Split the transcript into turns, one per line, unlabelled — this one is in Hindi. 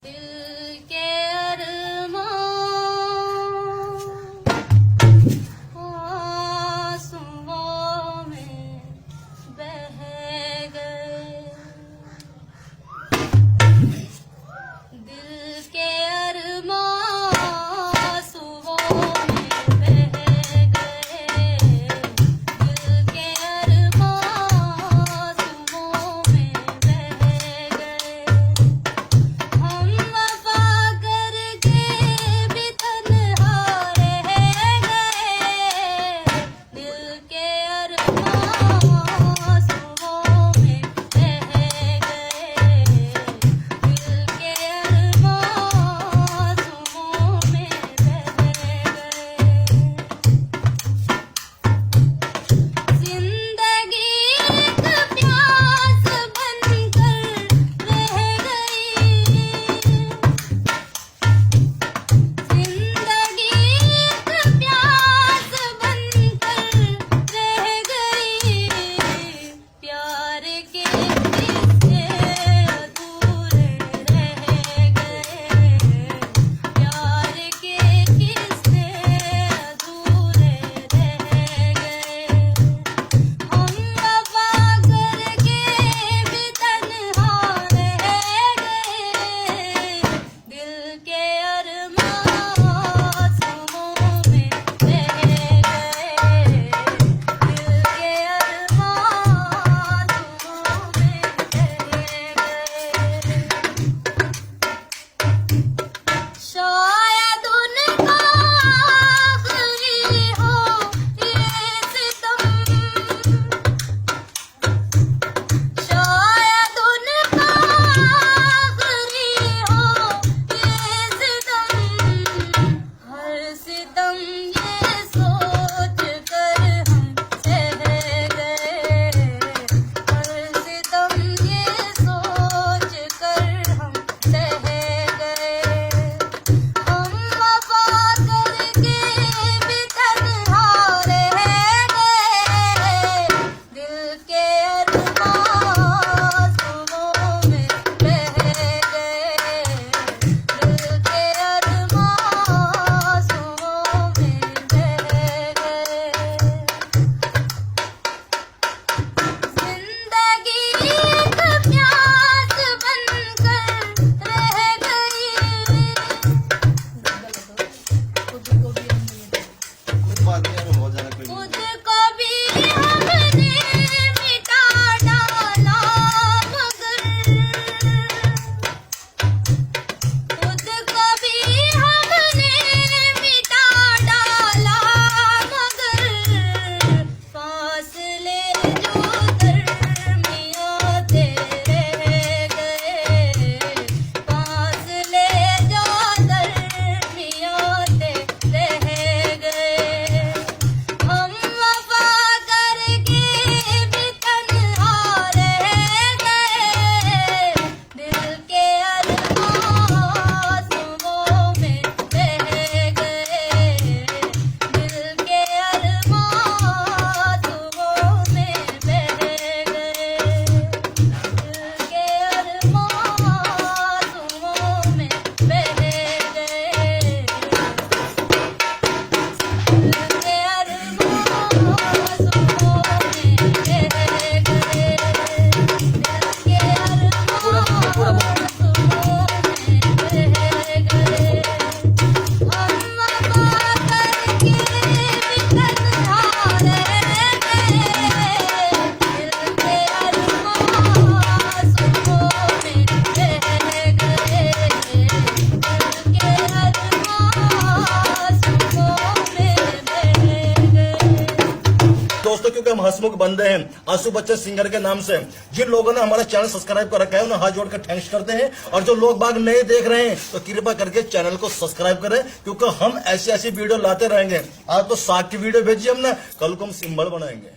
दिल के अरमान आंसुओं में बह गए, दिल के अरमान आंसुओं में बह गए, दिल के अरमान आंसुओं में बह गए। हम वफा करके भी तन्हा रह गए, दिल के अरमान आंसुओं में बह गए, दिल के अरमान आंसुओं में बह गए। जिंदगी एक प्यास बनकर रह गई, जिंदगी एक प्यास बनकर रह गई। प्यार के किस्से अधूरे रह गए, प्यार के किस्से अधूरे रह गए। हम वफा करके भी तन्हा रह गए, दिल के अरमान आंसुओं में बह गए, दिल के अरमान आंसुओं में बह गए। शायद उनका आखिरी हो ये सितम, शायद उनका आखिरी हो ये सितम। हर सितम ये सोच कर हम सह गए, हर सितम ये सोच कर हम सह गए। हम वफा करके भी तन्हा रह गए, दिल के अरमान आंसुओं में बह गए, दिल के अरमान आंसुओं में बह गए। जिंदगी एक प्यास बनकर रह गई, खुद को भी हमने मिटा डाला, मगर खुद को भी हमने मिटा डाला, मगर फासले जो दरमियाते रह गए, फासले जो दरमियाते रह गए। हम वफा करके भी तन्हा रह गए, दिल के अरमान आंसुओं में बह गए, दिल के अरमान आंसुओं में बह गए, दिल के अरमान आंसुओं में बह गए, दिल के अरमान आंसुओं में बह गए, दिल के अरमान आंसुओं में बह गए। हम वफा करके भी तन्हा रह गए, दिल के अरमान आंसुओं में बह गए, दिल के अरमान आंसुओं में बह गए।
दोस्तों, क्योंकि हम हंसमुख बंदे हैं आंसू बच्चे सिंगर के नाम से, जिन लोगों ने हमारा चैनल सब्सक्राइब कर रखा है उन्हें हाथ जोड़कर थैंक्स करते हैं, और जो लोग बाग नए देख रहे हैं तो कृपा करके चैनल को सब्सक्राइब करें, क्योंकि हम ऐसी ऐसी वीडियो लाते रहेंगे। आज तो साग की वीडियो भेजी हमने, कल को हम सिंबल बनाएंगे।